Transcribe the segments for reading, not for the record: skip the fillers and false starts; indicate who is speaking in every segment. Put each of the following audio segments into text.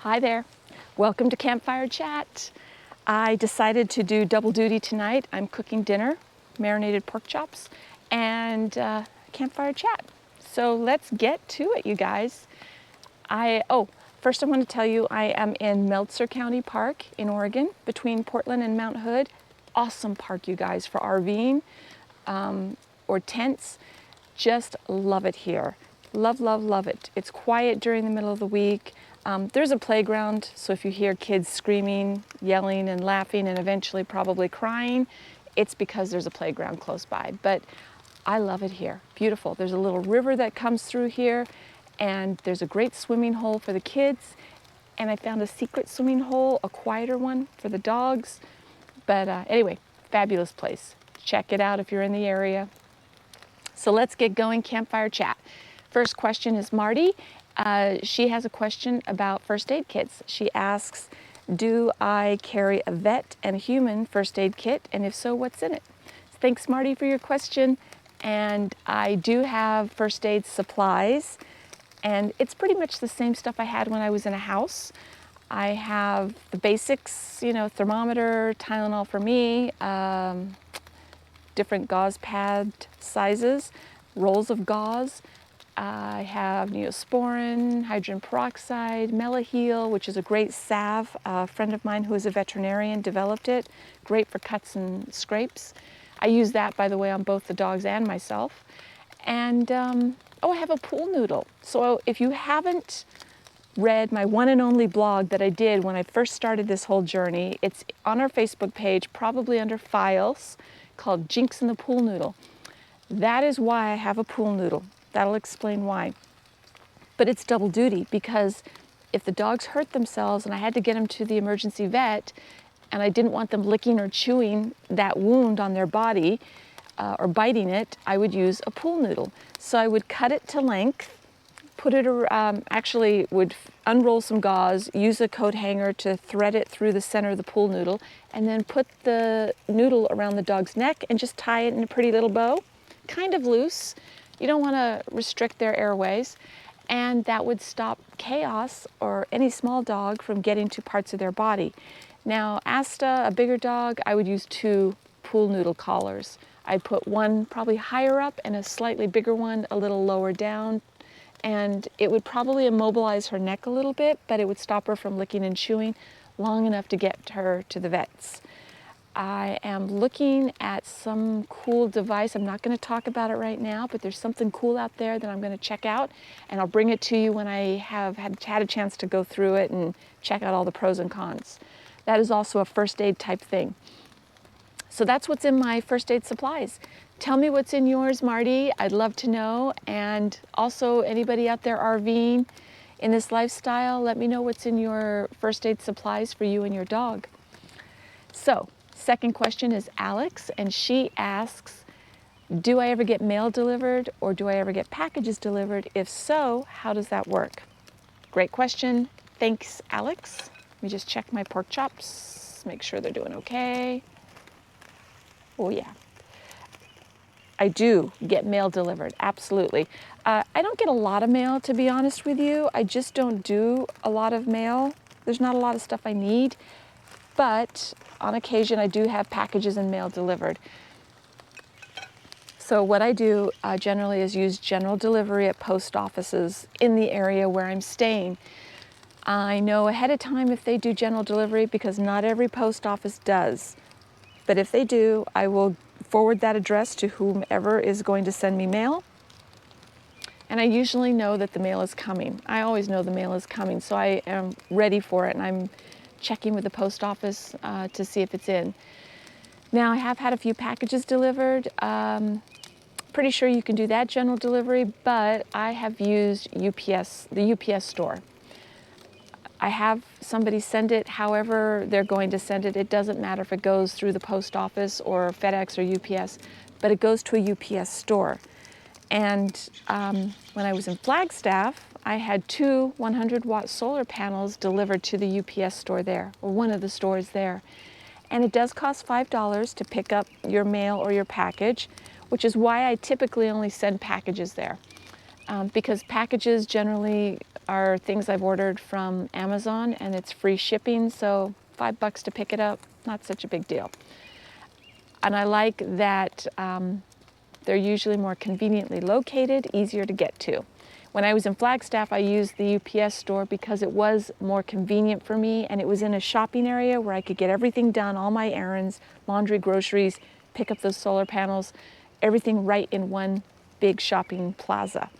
Speaker 1: Hi there. Welcome to Campfire Chat. I decided to do double duty tonight. I'm cooking dinner, marinated pork chops, and Campfire Chat. So let's get to it, you guys. First I want to tell you I am in Meltzer County Park in Oregon, between Portland and Mount Hood. Awesome park, you guys, for RVing or tents. Just love it here. Love, love, love it. It's quiet during the middle of the week. There's a playground, so if you hear kids screaming, yelling, and laughing, and eventually probably crying, it's because there's a playground close by. But I love it here. Beautiful. There's a little river that comes through here, and there's a great swimming hole for the kids. And I found a secret swimming hole, a quieter one for the dogs. But anyway, fabulous place. Check it out if you're in the area. So let's get going, Campfire Chat. First question is Marty. She has a question about first aid kits. She asks, do I carry a vet and a human first aid kit? And if so, what's in it? Thanks, Marty, for your question. And I do have first aid supplies. And it's pretty much the same stuff I had when I was in a house. I have the basics, thermometer, Tylenol for me, different gauze pad sizes, rolls of gauze. I have Neosporin, hydrogen peroxide, Melaheel, which is a great salve. A friend of mine who is a veterinarian developed it. Great for cuts and scrapes. I use that, by the way, on both the dogs and myself. And, I have a pool noodle. So if you haven't read my one and only blog that I did when I first started this whole journey, it's on our Facebook page, probably under files, called Jinx and the Pool Noodle. That is why I have a pool noodle. That'll explain why. But it's double duty, because if the dogs hurt themselves and I had to get them to the emergency vet and I didn't want them licking or chewing that wound on their body or biting it, I would use a pool noodle. So I would cut it to length, put it, actually would unroll some gauze, use a coat hanger to thread it through the center of the pool noodle, and then put the noodle around the dog's neck and just tie it in a pretty little bow, kind of loose. You don't want to restrict their airways, and that would stop chaos or any small dog from getting to parts of their body. Now, Asta, a bigger dog, I would use 2 pool noodle collars. I'd put one probably higher up and a slightly bigger one a little lower down, and it would probably immobilize her neck a little bit, but it would stop her from licking and chewing long enough to get her to the vets. I am looking at some cool device. I'm not going to talk about it right now, but there's something cool out there that I'm going to check out, and I'll bring it to you when I have had a chance to go through it and check out all the pros and cons. That is also a first aid type thing. So that's what's in my first aid supplies. Tell me what's in yours, Marty. I'd love to know. And also anybody out there RVing in this lifestyle, let me know what's in your first aid supplies for you and your dog. So, second question is Alex, and she asks, do I ever get mail delivered or do I ever get packages delivered? If so, how does that work? Great question. Thanks, Alex. Let me just check my pork chops, make sure they're doing okay. Oh yeah. I do get mail delivered, absolutely. I don't get a lot of mail, to be honest with you. I just don't do a lot of mail. There's not a lot of stuff I need, but on occasion I do have packages and mail delivered. So what I do generally is use general delivery at post offices in the area where I'm staying. I know ahead of time if they do general delivery, because not every post office does. But if they do, I will forward that address to whomever is going to send me mail. And I usually know that the mail is coming. I always know the mail is coming, so I am ready for it, and I'm checking with the post office to see if it's in. Now, I have had a few packages delivered. Pretty sure you can do that general delivery, but I have used UPS, the UPS store. I have somebody send it however they're going to send it. It doesn't matter if it goes through the post office or FedEx or UPS, but it goes to a UPS store. And when I was in Flagstaff, I had 2 100-watt solar panels delivered to the UPS store there, or one of the stores there. And it does cost $5 to pick up your mail or your package, which is why I typically only send packages there. because packages generally are things I've ordered from Amazon and it's free shipping, so $5 to pick it up, not such a big deal. And I like that they're usually more conveniently located, easier to get to. When I was in Flagstaff, I used the UPS store because it was more convenient for me, and it was in a shopping area where I could get everything done, all my errands, laundry, groceries, pick up those solar panels, everything right in one big shopping plaza.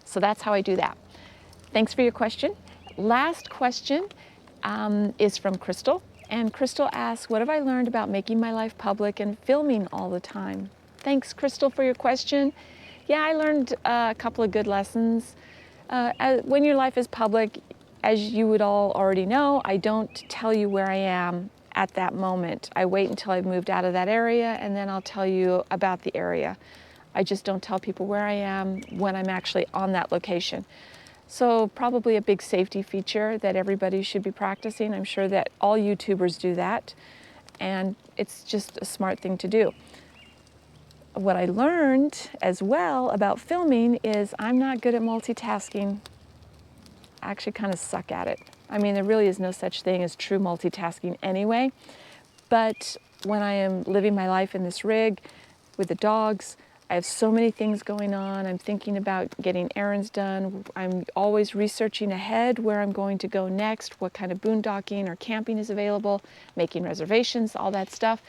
Speaker 1: So that's how I do that. Thanks for your question. Last question is from Crystal. And Crystal asks, what have I learned about making my life public and filming all the time? Thanks, Crystal, for your question. Yeah, I learned a couple of good lessons. When your life is public, as you would all already know, I don't tell you where I am at that moment. I wait until I've moved out of that area, and then I'll tell you about the area. I just don't tell people where I am when I'm actually on that location. So probably a big safety feature that everybody should be practicing. I'm sure that all YouTubers do that, and it's just a smart thing to do. What I learned as well about filming is I'm not good at multitasking. I actually kind of suck at it. I mean, there really is no such thing as true multitasking anyway, but when I am living my life in this rig with the dogs, I have so many things going on. I'm thinking about getting errands done. I'm always researching ahead where I'm going to go next, what kind of boondocking or camping is available, making reservations, all that stuff.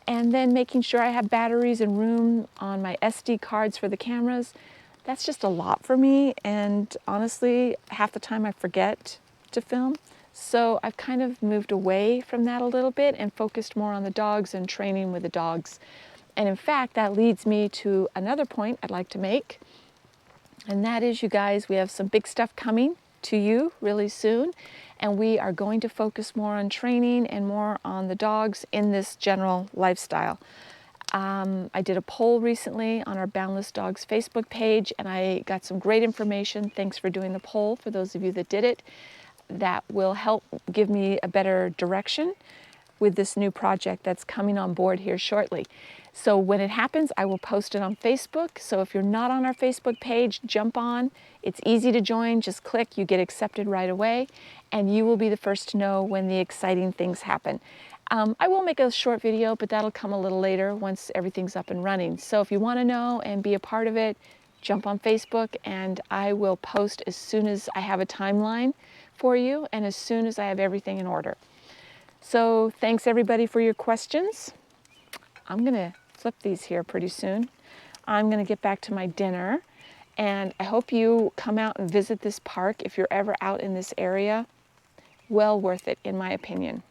Speaker 1: And then making sure I have batteries and room on my SD cards for the cameras. That's just a lot for me. And honestly, half the time I forget to film. So I've kind of moved away from that a little bit and focused more on the dogs and training with the dogs. And in fact, that leads me to another point I'd like to make. And that is, you guys, we have some big stuff coming to you really soon. And we are going to focus more on training and more on the dogs in this general lifestyle. I did a poll recently on our Boundless Dogs Facebook page, and I got some great information. Thanks for doing the poll, for those of you that did it. That will help give me a better direction with this new project that's coming on board here shortly. So when it happens, I will post it on Facebook. So if you're not on our Facebook page, jump on. It's easy to join. Just click, you get accepted right away, and you will be the first to know when the exciting things happen. I will make a short video, but that'll come a little later once everything's up and running. So if you want to know and be a part of it, jump on Facebook, and I will post as soon as I have a timeline for you and as soon as I have everything in order. So thanks everybody for your questions. I'm gonna flip these here pretty soon. I'm gonna get back to my dinner, and I hope you come out and visit this park if you're ever out in this area. Well worth it, in my opinion.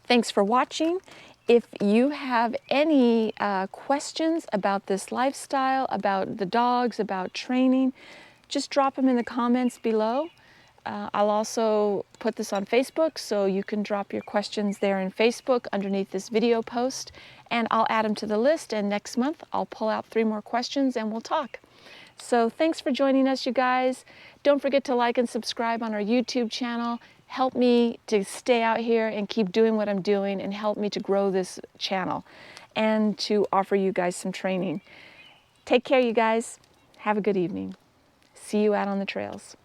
Speaker 1: Thanks for watching. If you have any questions about this lifestyle, about the dogs, about training, just drop them in the comments below. I'll also put this on Facebook, so you can drop your questions there in Facebook underneath this video post, and I'll add them to the list, and next month I'll pull out 3 more questions and we'll talk. So thanks for joining us, you guys. Don't forget to like and subscribe on our YouTube channel. Help me to stay out here and keep doing what I'm doing, and help me to grow this channel and to offer you guys some training. Take care, you guys. Have a good evening. See you out on the trails.